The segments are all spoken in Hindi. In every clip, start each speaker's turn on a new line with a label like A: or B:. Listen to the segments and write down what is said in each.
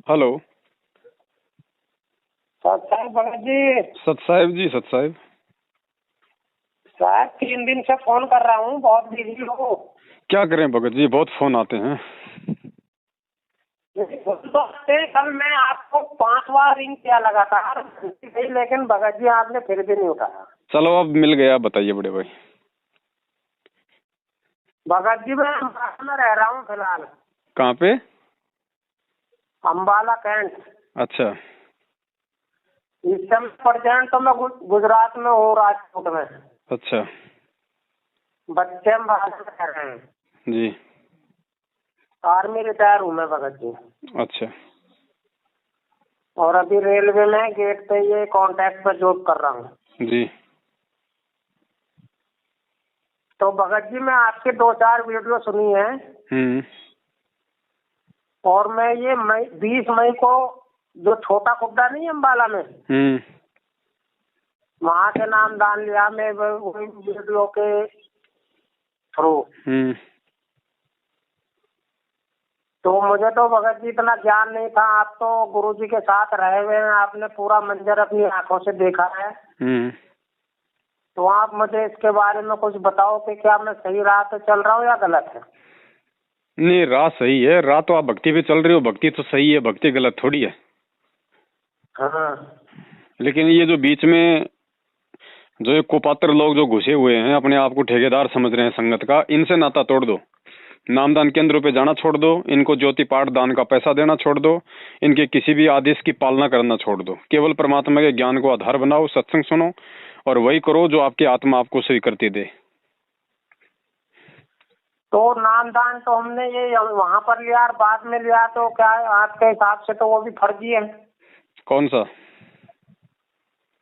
A: हेलो।
B: सत साहब भगत जी।
A: सत साहिब जी, सत साहिब।
B: साहब 3 दिन से फोन कर रहा हूँ, बहुत बिजी हो।
A: क्या करें भगत जी, बहुत फोन आते हैं।
B: कल मैं आपको 5 बार रिंग किया लगातार, लेकिन भगत जी आपने फिर भी नहीं उठाया।
A: चलो अब मिल गया, बताइए बड़े भाई।
B: भगत जी मैं अम्बाला में रह रहा हूँ फिलहाल।
A: कहाँ पे?
B: अम्बाला कैंट।
A: अच्छा।
B: इस समय प्रेजेंट तो मैं गुजरात में हूँ, राजकोट में।
A: अच्छा
B: बच्चे अम्बाला में रह रहे हैं।
A: जी।
B: आर्मी रिटायर हूँ मैं भगत जी।
A: अच्छा।
B: और अभी रेलवे में गेट पे ये कॉन्ट्रैक्ट पे जॉब कर रहा हूँ
A: जी।
B: तो भगत जी मैं आपके 2-4 वीडियो सुनी है। और मैं ये 20 मई को जो छोटा खुड्डा नहीं है अम्बाला में, वहाँ के नाम दान लिया मैं वही वीडियो के थ्रू। तो मुझे तो भगत जी इतना ज्ञान नहीं था, आप तो गुरुजी के साथ रहे हुए हैं, आपने पूरा मंजर अपनी आंखों से देखा है। तो आप मुझे इसके बारे में कुछ बताओ कि क्या मैं सही राह पे चल रहा हूँ या गलत है।
A: नहीं, राह सही है। राह तो आप भक्ति पे चल रहे हो, भक्ति तो सही है, भक्ति गलत थोड़ी है।
B: हाँ।
A: लेकिन ये जो बीच में जो ये कुपात्र लोग जो घुसे हुए हैं, अपने आप को ठेकेदार समझ रहे हैं संगत का, इनसे नाता तोड़ दो। नामदान केंद्रों पे जाना छोड़ दो, इनको ज्योति पाठ दान का पैसा देना छोड़ दो, इनके किसी भी आदेश की पालना करना छोड़ दो। केवल परमात्मा के ज्ञान को आधार बनाओ, सत्संग सुनो और वही करो जो आपकी आत्मा आपको स्वीकृति दे।
B: तो नामदान तो हमने ये वहाँ पर लिया और बाद में लिया, तो क्या आपके हिसाब से तो वो भी फर्जी है?
A: कौन सा?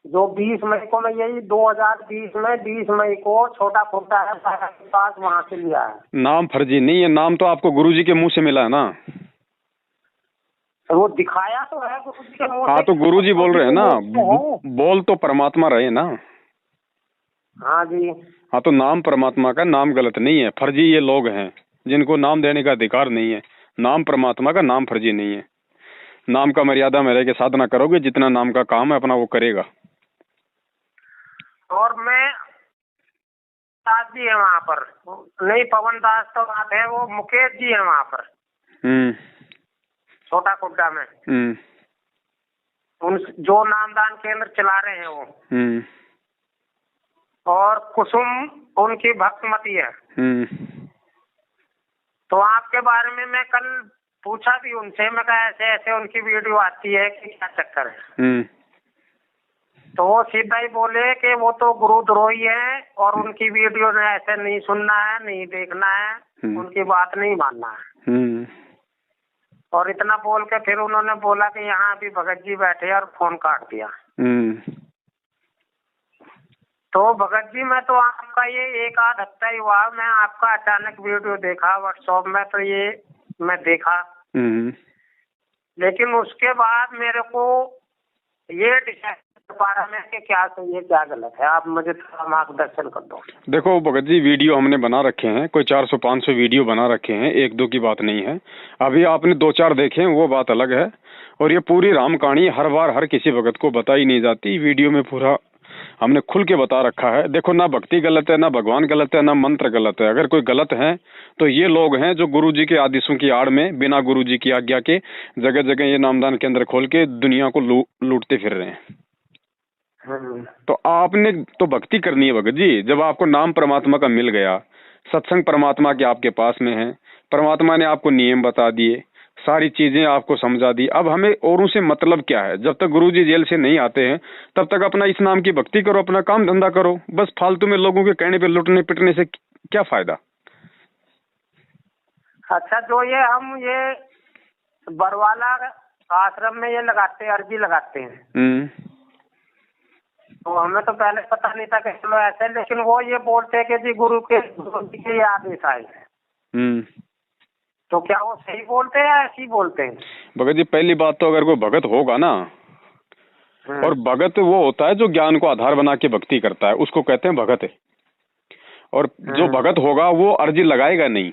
B: जो 20 मई को मैं यही 2020 में 20 मई को छोटा खुड्डा है के पास, वहाँ से लिया है।
A: नाम फर्जी नहीं है, नाम तो आपको गुरुजी के मुंह से मिला है ना।
B: वो दिखाया तो है गुरुजी के मुंह से।
A: हाँ तो गुरुजी बोल रहे हैं ना, बोल तो परमात्मा रहे ना।
B: हाँ जी।
A: हाँ तो नाम परमात्मा का, नाम गलत नहीं है। फर्जी ये लोग हैं जिनको नाम देने का अधिकार नहीं है। नाम परमात्मा का, नाम फर्जी नहीं है। नाम का मर्यादा में रह के साधना करोगे, जितना नाम का काम है अपना वो करेगा।
B: और मैं दास जी है वहाँ पर, नहीं पवन दास तो बात है, वो मुकेश जी है वहाँ पर छोटा खुड्डा में। उन जो नामदान केंद्र चला रहे हैं वो। और कुसुम उनकी भक्तमती है। तो आपके बारे में मैं कल पूछा भी उनसे, मैं कहा ऐसे ऐसे उनकी वीडियो आती है कि क्या चक्कर है। तो वो सीधा ही बोले कि वो तो गुरुद्रोही है और उनकी वीडियो ने ऐसे नहीं सुनना है, नहीं देखना है, उनकी बात नहीं मानना है। और इतना बोल के फिर उन्होंने बोला कि यहाँ अभी भगत जी बैठे और फोन काट दिया। तो भगत जी मैं तो आपका ये 1-8 हफ्ता ही हुआ, मैं आपका अचानक वीडियो देखा व्हाट्सएप में, तो ये मैं देखा। लेकिन उसके बाद मेरे को ये डिसाइड कर पा रहा मैं कि क्या सही है क्या गलत है, आप मुझे थोड़ा मार्गदर्शन कर दो।
A: देखो भगत जी, वीडियो हमने बना रखे हैं, कोई 400-500 वीडियो बना रखे हैं, 1-2 की बात नहीं है। अभी आपने 2-4 देखे वो बात अलग है। और ये पूरी राम कहानी हर बार हर किसी भगत को बताई नहीं जाती। वीडियो में पूरा हमने खुल के बता रखा है। देखो, ना भक्ति गलत है, ना भगवान गलत है, ना मंत्र गलत है। अगर कोई गलत है तो ये लोग हैं जो गुरुजी के आदेशों की आड़ में बिना गुरुजी की आज्ञा के जगह जगह ये नामदान केंद्र खोल के दुनिया को लूटते फिर रहे हैं। तो आपने तो भक्ति करनी है भगत जी। जब आपको नाम परमात्मा का मिल गया, सत्संग परमात्मा के आपके पास में है, परमात्मा ने आपको नियम बता दिए, सारी चीजें आपको समझा दी, अब हमें औरों से मतलब क्या है? जब तक गुरुजी जेल से नहीं आते हैं तब तक अपना इस नाम की भक्ति करो, अपना काम धंधा करो। बस फालतू में लोगों के कहने पे लुटने पिटने से क्या फायदा?
B: अच्छा, जो ये हम ये बरवाला आश्रम में ये लगाते हैं, अर्जी लगाते हैं, तो हमें तो पहले पता नहीं था कि चलो ऐसे, लेकिन वो ये बोलते हैं कि जी गुरु जी के ये आदेश आए हैं। तो क्या वो सही बोलते हैं या ऐसे ही बोलते हैं?
A: भगत जी, पहली बात तो अगर कोई भगत होगा ना, और भगत वो होता है जो ज्ञान को आधार बना के भक्ति करता है, उसको कहते हैं भगत है। और जो भगत होगा वो अर्जी लगाएगा नहीं।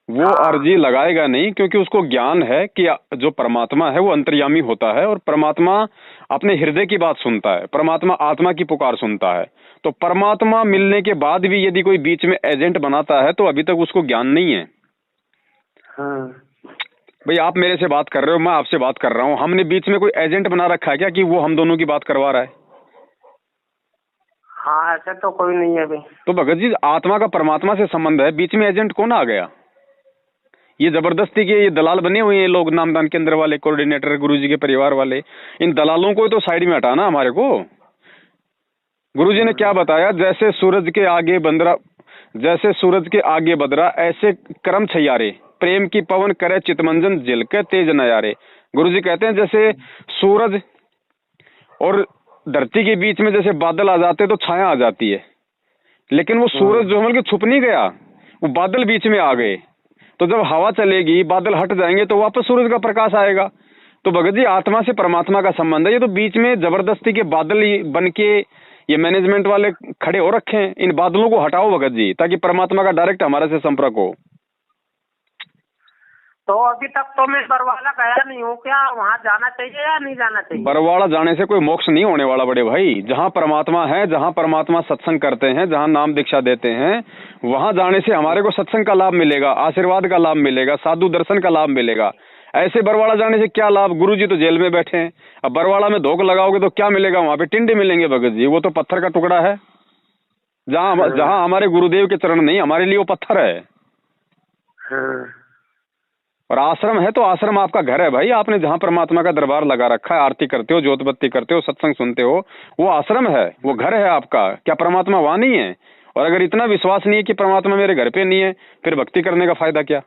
A: वो अर्जी लगाएगा नहीं, क्योंकि उसको ज्ञान है कि जो परमात्मा है वो अंतर्यामी होता है और परमात्मा अपने हृदय की बात सुनता है, परमात्मा आत्मा की पुकार सुनता है। तो परमात्मा मिलने के बाद भी यदि कोई बीच में एजेंट बनाता है तो अभी तक उसको ज्ञान नहीं है। भाई आप मेरे से बात कर रहे हो, मैं आपसे बात कर रहा हूँ, हमने बीच में कोई एजेंट बना रखा है क्या कि वो हम दोनों की बात करवा रहा है?
B: हाँ, ऐसे तो कोई नहीं है भाई।
A: तो भगत जी आत्मा का परमात्मा से संबंध है, बीच में एजेंट कौन आ गया? ये जबरदस्ती के ये दलाल बने हुए हैं लोग, नामदान केंद्र वाले, कोऑर्डिनेटर, गुरुजी के परिवार वाले। इन दलालों को तो साइड में हटाना हमारे को। गुरुजी ने क्या बताया, जैसे सूरज के आगे बंदरा, जैसे सूरज के आगे बदरा, ऐसे कर्म छैयारे, प्रेम की पवन करे चितमंजन जिल के तेज नयारे। गुरुजी कहते हैं जैसे सूरज और धरती के बीच में जैसे बादल आ जाते तो छाया आ जाती है, लेकिन वो सूरज जो है छुप नहीं गया, वो बादल बीच में आ गए। तो जब हवा चलेगी, बादल हट जाएंगे तो वापस सूरज का प्रकाश आएगा। तो भगत जी आत्मा से परमात्मा का संबंध है। ये तो बीच में जबरदस्ती के बादल बन के ये मैनेजमेंट वाले खड़े हो रखे हैं। इन बादलों को हटाओ भगत जी, ताकि परमात्मा का डायरेक्ट हमारे से संपर्क हो।
B: तो अभी तक तो मैं बरवाला गया नहीं हूँ, क्या वहाँ जाना चाहिए या नहीं जाना चाहिए?
A: बरवाला जाने से कोई मोक्ष नहीं होने वाला बड़े भाई। जहाँ परमात्मा है, जहाँ परमात्मा सत्संग करते हैं, जहाँ नाम दीक्षा देते हैं, वहाँ जाने से हमारे को सत्संग का लाभ मिलेगा, आशीर्वाद का लाभ मिलेगा, साधु दर्शन का लाभ मिलेगा। ऐसे बरवाड़ा जाने से क्या लाभ? गुरुजी तो जेल में बैठे हैं, अब बरवाड़ा में धोख लगाओगे तो क्या मिलेगा? वहाँ पे टिंडे मिलेंगे भगत जी। वो तो पत्थर का टुकड़ा है। जहाँ हमारे गुरुदेव के चरण नहीं, हमारे लिए वो पत्थर है। और आश्रम है तो आश्रम आपका घर है भाई। आपने जहाँ परमात्मा का दरबार लगा रखा है, आरती करते हो, ज्योत बत्ती करते हो, सत्संग सुनते हो, वो आश्रम है, वो घर है आपका। क्या परमात्मा वहाँ नहीं है? और अगर इतना विश्वास नहीं है कि परमात्मा मेरे घर पे नहीं है, फिर भक्ति करने का फायदा क्या?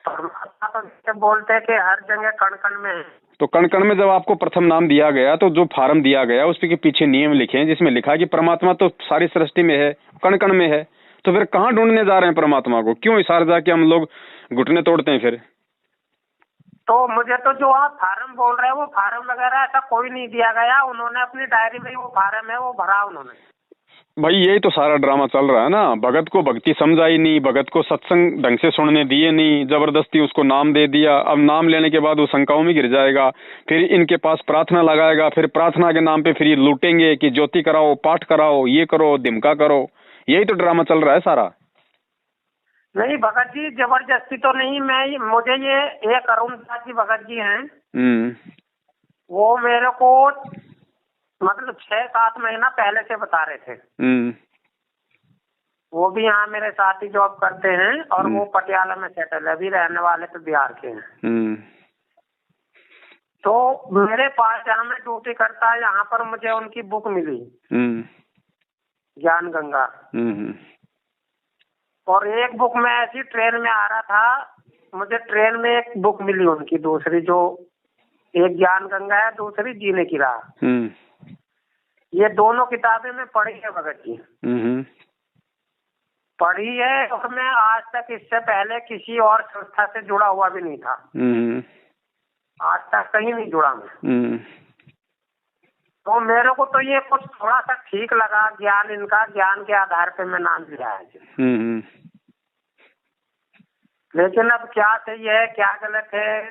B: परमात्मा तो बोलते हैं कि हर जगह कण कण में है।
A: तो कण कण में जब आपको प्रथम नाम दिया गया, तो जो फार्म दिया गया उसके पीछे नियम लिखे हैं, जिसमें लिखा है कि परमात्मा तो सारी सृष्टि में है, कण कण में है। तो फिर कहाँ ढूंढने जा रहे हैं परमात्मा को? क्यों इशार जाके हम लोग घुटने तोड़ते हैं फिर?
B: तो मुझे तो जो आप फार्म बोल रहे हैं वो फार्म वगैरह ऐसा कोई नहीं दिया गया। उन्होंने अपनी डायरी में वो फार्म है वो भरा उन्होंने।
A: भाई यही तो सारा ड्रामा चल रहा है ना। भगत को भक्ति समझाई नहीं, भगत को सत्संग ढंग से सुनने दिए नहीं, जबरदस्ती उसको नाम दे दिया। अब नाम लेने के बाद वो शंकाओं में गिर जाएगा, फिर इनके पास प्रार्थना लगाएगा, फिर प्रार्थना के नाम पे फिर ये लूटेंगे कि ज्योति कराओ, पाठ कराओ, ये करो, दिमका करो। यही तो ड्रामा चल रहा है सारा।
B: नहीं भगत जी, जबरदस्ती तो नहीं। मुझे ये एक अरुणदास जी भगत जी हैं, वो मेरे को मतलब 6-7 महीना पहले से बता रहे थे। वो भी यहाँ मेरे साथ ही जॉब करते हैं और वो पटियाला में सेटल है, अभी रहने वाले तो बिहार के हैं। तो मेरे पास जहाँ मैं ड्यूटी करता है, यहाँ पर मुझे उनकी बुक मिली, ज्ञान गंगा। और एक बुक में ऐसी ट्रेन में आ रहा था, मुझे ट्रेन में एक बुक मिली उनकी, दूसरी जो एक ज्ञान गंगा है, दूसरी जीने की राह। ये दोनों किताबें मैं पढ़ी है भगत जी, पढ़ी है। और मैं आज तक इससे पहले किसी और संस्था से जुड़ा हुआ भी नहीं था, आज तक कहीं नहीं जुड़ा मैं। तो मेरे को तो ये कुछ थोड़ा सा ठीक लगा, ज्ञान इनका, ज्ञान के आधार पे मैं नाम लिया है। लेकिन अब क्या सही है क्या गलत है,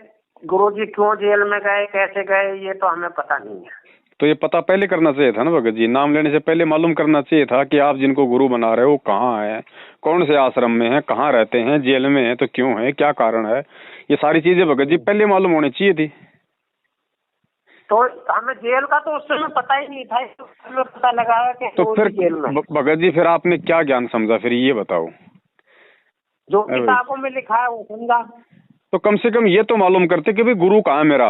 B: गुरुजी क्यों जेल में गए, कैसे गए, ये तो हमें पता नहीं है।
A: तो ये पता पहले करना चाहिए था ना भगत जी। नाम लेने से पहले मालूम करना चाहिए था कि आप जिनको गुरु बना रहे हो कहाँ है, कौन से आश्रम में है, कहाँ रहते हैं, जेल में है तो क्यों है, क्या कारण है। ये सारी चीजें भगत जी पहले मालूम होनी चाहिए थी।
B: तो हमें जेल का तो उस समय पता ही नहीं था, इसमें पता लगा कि
A: तो फिर जेल में। भगत जी फिर आपने क्या ज्ञान समझा, फिर ये बताओ।
B: जो किताबों में लिखा है वो समझा। तो
A: कम से कम ये तो मालूम करते कि भाई गुरु कहाँ है मेरा।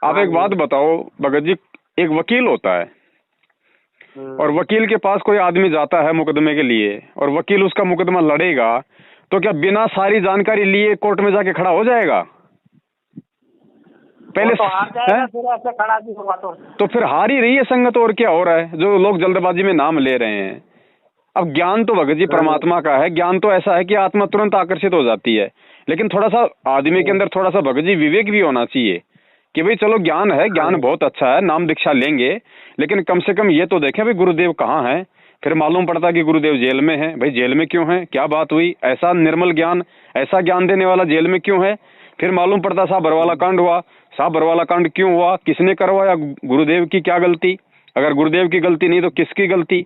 A: आप एक बात बताओ भगत जी, एक वकील होता है और वकील के पास कोई आदमी जाता है मुकदमे के लिए, और वकील उसका मुकदमा लड़ेगा, तो क्या बिना सारी जानकारी लिए कोर्ट में जाके खड़ा हो जाएगा? पहले
B: तो हार जाएगा, फिर ऐसे खड़ा भी होगा तो
A: फिर हार ही रही है संगत। और क्या हो रहा है, जो लोग जल्दबाजी में नाम ले रहे हैं। अब ज्ञान तो भगत जी परमात्मा का है, ज्ञान तो ऐसा है कि आत्मा तुरंत आकर्षित हो जाती है, लेकिन थोड़ा सा आदमी के अंदर थोड़ा सा भगत जी विवेक भी होना चाहिए कि भाई चलो ज्ञान है, ज्ञान बहुत अच्छा है, नाम दीक्षा लेंगे, लेकिन कम से कम ये तो देखें भाई गुरुदेव कहाँ है, फिर मालूम पड़ता कि गुरुदेव जेल में है। भाई जेल में क्यों है, क्या बात हुई, ऐसा निर्मल ज्ञान, ऐसा ज्ञान देने वाला जेल में क्यों है। फिर मालूम पड़ता साहब बरवाला कांड हुआ। साहब बरवाला कांड क्यों हुआ, किसने करवाया, गुरुदेव की क्या गलती, अगर गुरुदेव की गलती नहीं तो किसकी गलती।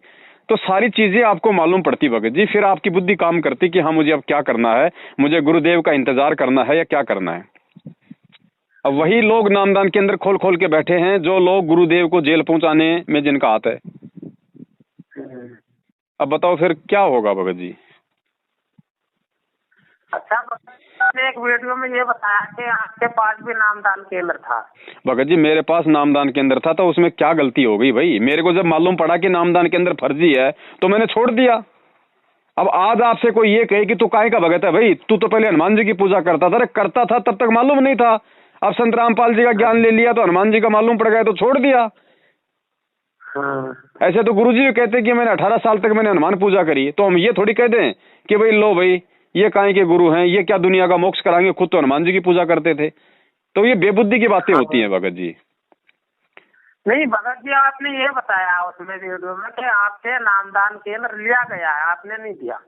A: तो सारी चीजें आपको मालूम पड़ती भगत जी। फिर आपकी बुद्धि काम करती कि हाँ मुझे अब क्या करना है, मुझे गुरुदेव का इंतजार करना है या क्या करना है। अब वही लोग नामदान के अंदर खोल खोल के बैठे हैं जो लोग गुरुदेव को जेल पहुंचाने में जिनका हाथ है। अब बताओ फिर क्या होगा भगत जी।
B: अच्छा, आपने एक वीडियो में ये बताया कि आपके पास भी नामदान केंद्र था।
A: भगत जी मेरे पास नामदान केंद्र था, तो उसमें क्या गलती हो गई भाई। मेरे को जब मालूम पड़ा कि नामदान केंद्र फर्जी है तो मैंने छोड़ दिया। अब आज आपसे कोई ये कहे कि तू काहे का भगत है, भाई तू तो पहले हनुमान जी की पूजा करता था। अरे करता था तब तक मालूम नहीं था, अब संत रामपाल जी का ज्ञान ले लिया तो हनुमान जी का मालूम पड़ गया तो छोड़ दिया। ऐसे तो गुरुजी भी कहते कि मैंने 18 साल तक मैंने हनुमान पूजा करी, तो हम ये थोड़ी कह दें कि भाई लो भाई ये काहे के गुरु हैं, ये क्या दुनिया का मोक्ष कराएंगे, खुद तो हनुमान जी की पूजा करते थे। तो ये बेबुद्धि की बातें होती हैं भगत जी।
B: नहीं भगत जी, आपने ये बताया उसमें वीडियो में कि आपसे नामदान केंद्र लिया गया है, आपने नहीं दिया।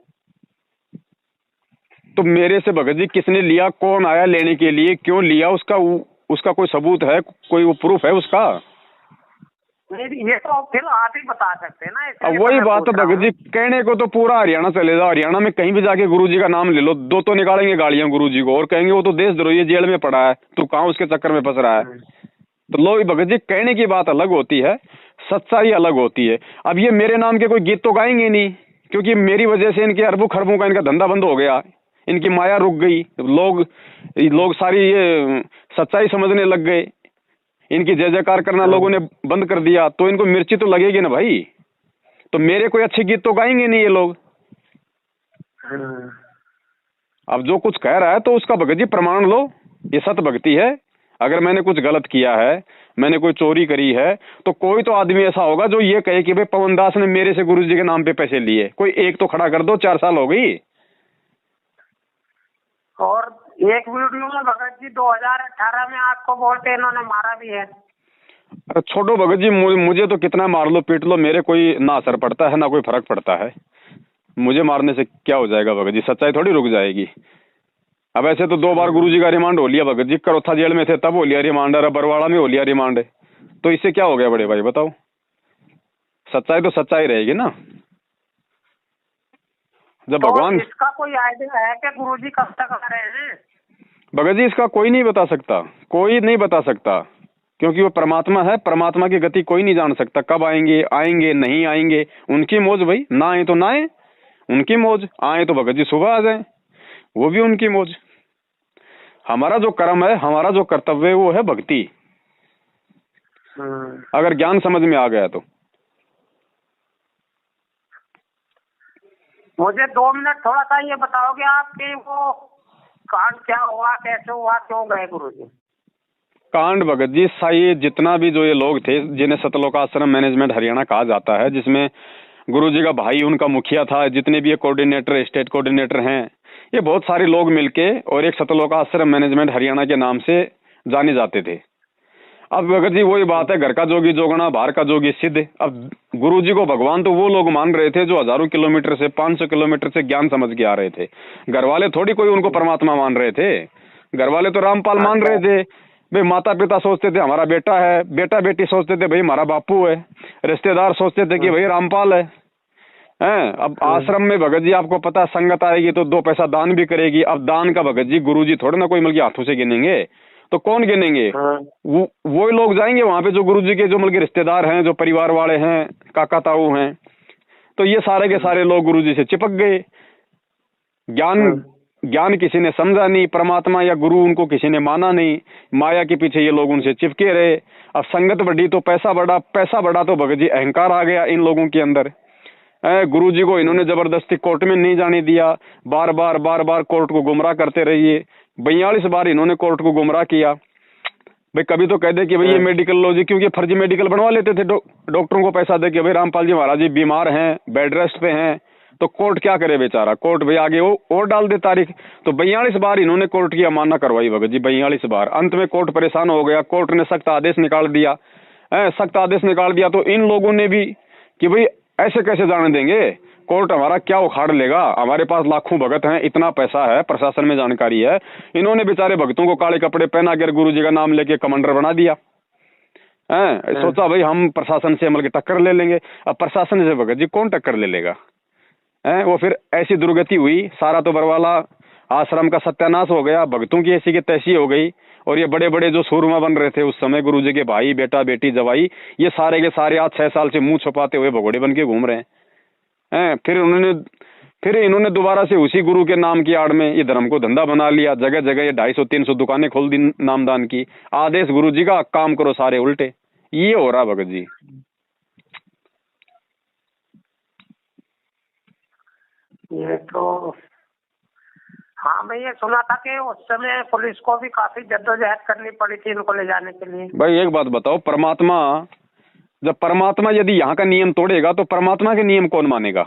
A: तो मेरे से भगत जी किसने लिया, कौन आया लेने के लिए, क्यों लिया, उसका कोई सबूत है, कोई वो प्रूफ है उसका?
B: नहीं, ये तो फिर आप ही बता सकते हैं ना।
A: अब वही बात है भगत जी, कहने को तो पूरा हरियाणा चले जाओ, हरियाणा में कहीं भी जाके गुरुजी का नाम ले लो, दो तो निकालेंगे गालियां गुरुजी को और कहेंगे वो तो देशद्रोही जेल में पड़ा है, तू कहाँ उसके चक्कर में फंस रहा है। तो लो भगत जी, कहने की बात अलग होती है, सच्चाई अलग होती है। अब ये मेरे नाम के कोई गीत तो गाएंगे नहीं, क्योंकि मेरी वजह से इनके अरबों खरबों का इनका धंधा बंद हो गया, इनकी माया रुक गई, लोग सारी ये सच्चाई समझने लग गए, इनकी जय जयकार करना लोगों ने बंद कर दिया, तो इनको मिर्ची तो लगेगी ना भाई। तो मेरे कोई अच्छे गीत तो गाएंगे नहीं ये लोग। अब जो कुछ कह रहा है तो उसका भगत जी प्रमाण लो, ये सत भक्ति है। अगर मैंने कुछ गलत किया है, मैंने कोई चोरी करी है, तो कोई तो आदमी ऐसा होगा जो ये कहे कि भाई पवन दास ने मेरे से गुरुजी के नाम पे पैसे लिए। कोई एक तो खड़ा कर दो, 4 साल हो गई।
B: और एक वीडियो में भगत जी 2018 में आपको बोलते इन्होंने मारा भी है।
A: अरे छोड़ो भगत जी, मुझे तो कितना मार लो पीट लो, मेरे कोई ना असर पड़ता है ना कोई फर्क पड़ता है। मुझे मारने से क्या हो जाएगा भगत जी, सच्चाई थोड़ी रुक जाएगी। अब ऐसे तो 2 बार गुरुजी का रिमांड हो लिया भगत जी, करोथा जेल में थे तब हो लिया रिमांड, और बरवाड़ा में हो लिया रिमांड, तो इससे क्या हो गया बड़े भाई बताओ। सच्चाई तो सच्चाई रहेगी ना। जब
B: तो
A: भगवान,
B: इसका कोई आइडिया है कि गुरुजी कब तक आ रहे हैं?
A: भगत जी इसका कोई नहीं बता सकता, कोई नहीं बता सकता, क्योंकि वो परमात्मा है। परमात्मा की गति कोई नहीं जान सकता, कब आएंगे आएंगे नहीं आएंगे उनकी मौज भाई, ना आए तो ना आए उनकी मौज, आए तो भगत जी सुबह आ जाए वो भी उनकी मौज। हमारा जो कर्म है, हमारा जो कर्तव्य है वो है भक्ति, अगर ज्ञान समझ में आ गया तो।
B: मुझे 2 मिनट थोड़ा सा ये बताओगे आप कि वो कांड क्या हुआ, कैसे हुआ, क्यों गए गुरुजी?
A: कांड भगत जी ये जितना भी जो ये लोग थे जिन्हें सतलोक आश्रम मैनेजमेंट हरियाणा कहा जाता है, जिसमें गुरुजी का भाई उनका मुखिया था, जितने भी ये कोऑर्डिनेटर स्टेट कोऑर्डिनेटर हैं, ये बहुत सारे लोग मिलके और एक सतलोक आश्रम मैनेजमेंट हरियाणा के नाम से जाने जाते थे। अब भगत जी वही बात है, घर का जोगी जोगना बाहर का जोगी सिद्ध। अब गुरुजी को भगवान तो वो लोग मान रहे थे जो हजारों किलोमीटर से 500 किलोमीटर से ज्ञान समझ के आ रहे थे। घर वाले थोड़ी कोई उनको परमात्मा मान रहे थे, घर वाले तो रामपाल मान रहे थे। भाई माता पिता सोचते थे हमारा बेटा है, बेटा बेटी सोचते थे भाई हमारा बापू है, रिश्तेदार सोचते थे कि भाई रामपाल है। अब आश्रम में भगत जी आपको पता संगत आएगी तो 2 पैसा दान भी करेगी। अब दान का भगत जी गुरुजी थोड़े ना कोई मिल के हाथों से गिनेंगे, तो कौन गिनेंगे? वो लोग जाएंगे वहां पे जो गुरुजी के जो मिल के रिश्तेदार हैं, जो परिवार वाले हैं, काका ताऊ हैं। तो ये सारे के सारे लोग गुरुजी से चिपक गए। ज्ञान किसी ने समझा नहीं, परमात्मा या गुरु उनको किसी ने माना नहीं, माया के पीछे ये लोग उनसे चिपके रहे। अब संगत बढ़ी तो पैसा बढ़ा तो भगत जी अहंकार आ गया इन लोगों के अंदर। गुरुजी को इन्होंने जबरदस्ती कोर्ट में नहीं जाने दिया, बार बार कोर्ट को गुमराह करते रहिए। 42 बार इन्होंने कोर्ट को गुमराह किया। भाई कभी तो कह दे कि भाई ये मेडिकल लो जी, क्योंकि फर्जी मेडिकल बनवा लेते थे डॉक्टरों को पैसा दे के, भाई रामपाल जी महाराज जी बीमार हैं, बेड रेस्ट पे हैं, तो कोर्ट क्या करे बेचारा, कोर्ट भाई आगे वो और डाल दे तारीख। तो 42 बार इन्होंने कोर्ट की अवमानना करवाई भगत जी, 42 बार। अंत में कोर्ट परेशान हो गया, कोर्ट ने सख्त आदेश निकाल दिया। तो इन लोगों ने भी कि भाई ऐसे कैसे जाने देंगे? कोर्ट हमारा क्या उखाड़ लेगा? हमारे पास लाखों भगत हैं, इतना पैसा है, प्रशासन में जानकारी है। इन्होंने बेचारे भक्तों को काले कपड़े पहना कर गुरु जी का नाम लेके कमांडर बना दिया है। सोचा भाई हम प्रशासन से अमल की टक्कर ले लेंगे। अब प्रशासन से भगत जी कौन टक्कर ले लेगा? है वो फिर ऐसी दुर्गति हुई, सारा तो बरवाला आश्रम का सत्यानाश हो गया, भक्तों की ऐसी की तैसी हो गई। और ये बड़े बड़े जो सूरमा बन रहे थे उस समय, गुरु जी के भाई, बेटा, बेटी, जवाई, ये सारे के सारे आज 6 साल से मुंह छुपाते हुए भगोड़े बन के घूम रहे हैं। फिर इन्होंने दोबारा से उसी गुरु के नाम की आड़ में ये धर्म को धंधा बना लिया। जगह जगह ये 250-300 दुकानें खोल दी नामदान की। आदेश गुरु जी का, काम करो सारे उल्टे। ये हो रहा भगत जी।
B: ये तो हाँ, मैं ये सुना था कि उस समय पुलिस को भी काफी जद्दोजहद करनी पड़ी थी इनको ले जाने के लिए।
A: भाई एक बात बताओ, जब परमात्मा यदि यहाँ का नियम तोड़ेगा तो परमात्मा के नियम कौन मानेगा?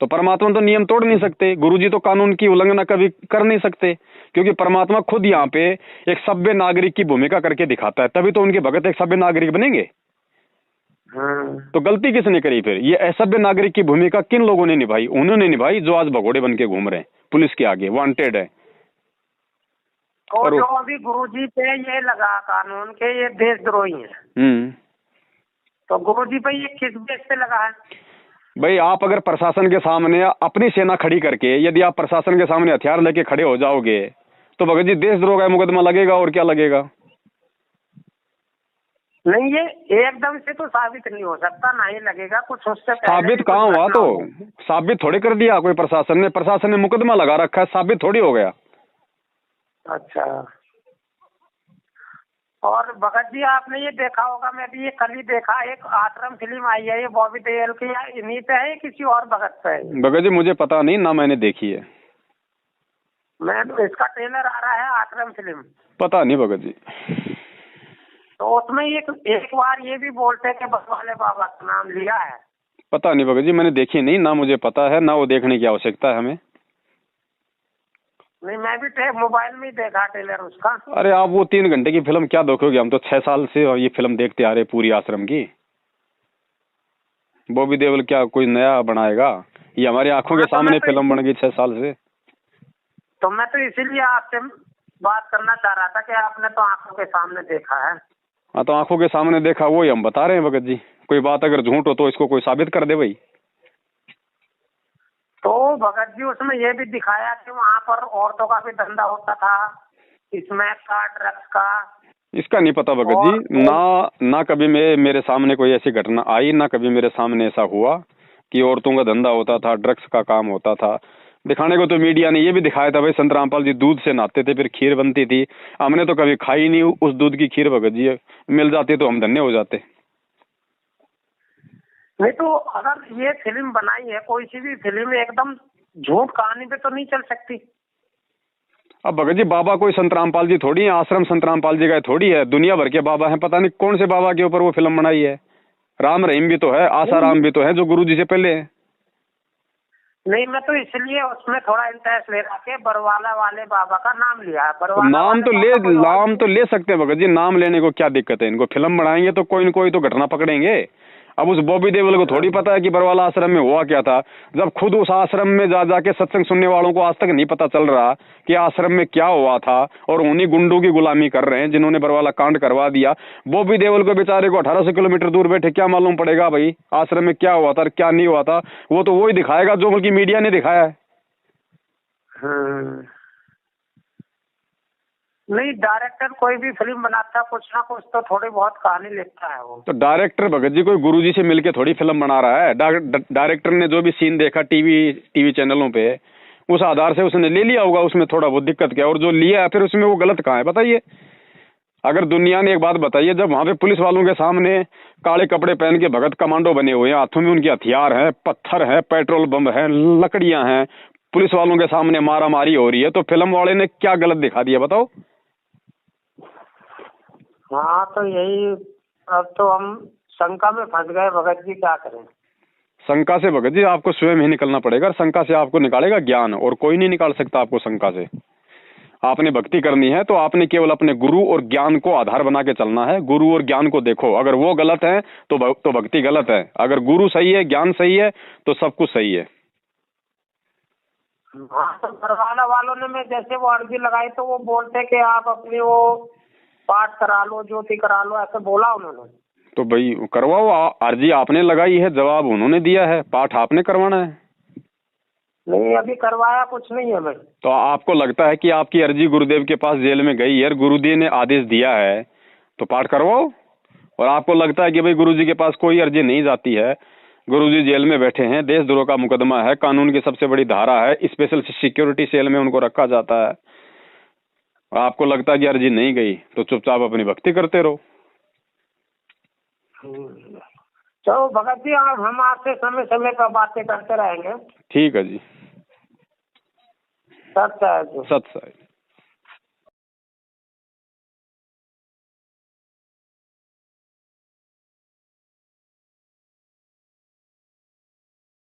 A: तो परमात्मा तो नियम तोड़ नहीं सकते, गुरुजी तो कानून की उल्लंघना कभी कर नहीं सकते, क्योंकि परमात्मा खुद यहाँ पे एक सभ्य नागरिक की भूमिका करके दिखाता है, तभी तो उनके भगत एक सभ्य नागरिक बनेंगे। तो गलती किसने करी फिर? ये असभ्य नागरिक की भूमिका किन लोगों ने निभाई? उन्होंने निभाई जो आज भगोड़े बन के घूम रहे हैं, पुलिस के आगे वांटेड है।
B: और जो अभी गुरुजी पे ये लगा कानून के ये देशद्रोही है, तो गुरुजी पे ये किस बेस पे लगा है?
A: भाई आप अगर प्रशासन के सामने अपनी सेना खड़ी करके, यदि आप प्रशासन के सामने हथियार लेके खड़े हो जाओगे तो भगत जी देशद्रोह का मुकदमा लगेगा, और क्या लगेगा?
B: नहीं, ये एकदम से तो साबित नहीं हो सकता, ना ही लगेगा कुछ उससे
A: साबित कहाँ हुआ? तो साबित थोड़ी कर दिया कोई प्रशासन ने मुकदमा लगा रखा है, साबित थोड़ी हो गया।
B: अच्छा, और भगत जी आपने ये देखा होगा, मैं भी ये कल ही देखा, एक आश्रम फिल्म आई है, ये बॉबी देओल की, इन्हीं पे है किसी और भगत पे है?
A: भगत जी मुझे पता नहीं ना, मैंने देखी है।
B: मैं इसका ट्रेलर आ रहा है आश्रम फिल्म,
A: पता नहीं भगत जी।
B: तो उसमें एक बार ये भी बोलते कि बरवाले बाबा का नाम लिया है।
A: पता नहीं भगत जी, मैंने देखी नहीं, ना मुझे पता है, ना वो देखने की आवश्यकता है हमें।
B: नहीं, मैं भी मोबाइल में ही देखा ट्रेलर उसका।
A: अरे आप वो 3 घंटे की फिल्म क्या देखोगे? हम तो 6 साल से ये फिल्म देखते आ रहे पूरी आश्रम की। बॉबी देओल क्या कोई नया बनाएगा? ये हमारी आंखों के सामने फिल्म बन गई 6 साल से।
B: तो मैं तो इसीलिए आपसे बात करना चाह रहा था कि आपने तो आंखों के सामने देखा है।
A: हाँ, तो आंखों के सामने देखा, वो ही हम बता रहे हैं भगत जी। कोई बात अगर झूठ हो तो इसको कोई साबित कर दे भाई।
B: तो भगत जी उसमें ये भी दिखाया कि वहाँ पर औरतों का भी धंधा होता था, स्मैक का, ड्रग्स का।
A: इसका नहीं पता भगत जी, ना कभी मेरे सामने कोई ऐसी घटना आई, ना कभी मेरे सामने ऐसा हुआ कि औरतों का धंधा होता था, ड्रग्स का काम होता था। दिखाने को तो मीडिया ने ये भी दिखाया था भाई, संत रामपाल जी दूध से नहाते थे, फिर खीर बनती थी। हमने तो कभी खाई नहीं उस दूध की खीर भगत जी, मिल जाती तो हम धन्य हो जाते।
B: नहीं तो अगर ये फिल्म बनाई है, कोई सी भी फिल्म एकदम झूठ कहानी पे तो नहीं चल सकती।
A: अब भगत जी बाबा कोई संत रामपाल जी थोड़ी है, आश्रम संत रामपाल जी का थोड़ी है, दुनिया भर के बाबा हैं, पता नहीं कौन से बाबा के ऊपर वो फिल्म बनाई है। राम रहीम भी तो है, आसाराम भी तो है जो गुरु जी से पहले है।
B: नहीं, मैं तो इसलिए उसमें थोड़ा इंटरेस्ट ले रहा कि बरवाला वाले बाबा का नाम लिया है।
A: नाम तो ले सकते हैं भगत जी, नाम लेने को क्या दिक्कत है? इनको फिल्म बनाएंगे तो कोई न कोई तो घटना पकड़ेंगे। अब उस बॉबी देओल को थोड़ी पता है कि बरवाला आश्रम में हुआ क्या था, जब खुद उस आश्रम में जाके सत्संग सुनने वालों को आज तक नहीं पता चल रहा कि आश्रम में क्या हुआ था, और उन्हीं गुंडों की गुलामी कर रहे हैं जिन्होंने बरवाला कांड करवा दिया। बॉबी देओल को बेचारे को 1800 किलोमीटर दूर बैठे क्या मालूम पड़ेगा भाई आश्रम में क्या हुआ था क्या नहीं हुआ था? वो तो वही दिखाएगा जो बल्कि मीडिया ने दिखाया है।
B: नहीं, डायरेक्टर कोई भी फिल्म बनाता कुछ ना कुछ तो थोड़ी बहुत कहानी लिखता है वो।
A: तो डायरेक्टर भगत जी कोई गुरुजी से मिलके थोड़ी फिल्म बना रहा है। डायरेक्टर ने जो भी सीन देखा टीवी चैनलों पे, उस आधार से उसने ले लिया होगा। उसमें थोड़ा बहुत दिक्कत क्या, और जो लिया है फिर उसमें वो गलत कहाँ है बताइए? अगर दुनिया ने एक बात बताइए, जब वहाँ पे पुलिस वालों के सामने काले कपड़े पहन के भगत कमांडो बने हुए हैं, हाथों में उनके हथियार हैं, पत्थर है, पेट्रोल बम है, लकड़ियां हैं, पुलिस वालों के सामने मारा मारी हो रही है, तो फिल्म वाले ने क्या गलत दिखा दिया बताओ?
B: हाँ, तो यही, अब तो हम शंका में फंस गए भगत जी, क्या करें?
A: शंका से भगत जी आपको स्वयं ही निकलना पड़ेगा। शंका से आपको निकालेगा ज्ञान, और कोई नहीं निकाल सकता आपको शंका से। आपने भक्ति करनी है तो आपने केवल अपने गुरु और ज्ञान को आधार बना के चलना है। गुरु और ज्ञान को देखो, अगर वो गलत है तो भक्ति गलत है, अगर गुरु सही है, ज्ञान सही है तो सब कुछ सही है।
B: हाँ, तो घरवाला वालों ने मैं जैसे वो अर्जी लगाई तो वो बोलते कि आप अपनी वो पाठ करा लो, ज्योति करा लो, ऐसे बोला उन्होंने।
A: तो भाई करवाओ, अर्जी आपने लगाई है, जवाब उन्होंने दिया है, पाठ आपने करवाना है।
B: नहीं, अभी करवाया कुछ नहीं है मैं।
A: तो आपको लगता है कि आपकी अर्जी गुरुदेव के पास जेल में गई है, गुरुदेव ने आदेश दिया है तो पाठ करवाओ। और आपको लगता है कि भाई गुरुजी के पास कोई अर्जी नहीं जाती है, गुरुजी जेल में बैठे हैं, देशद्रोह का मुकदमा है, कानून की सबसे बड़ी धारा है, स्पेशल सिक्योरिटी सेल में उनको रखा जाता है, आपको लगता है कि अर्जी नहीं गई तो चुपचाप अपनी भक्ति करते रहो।
B: चलो भगत जी, हम आपसे समय समय पर बातें करते रहेंगे।
A: ठीक है जी।
B: सत्य है।
A: सत्य है।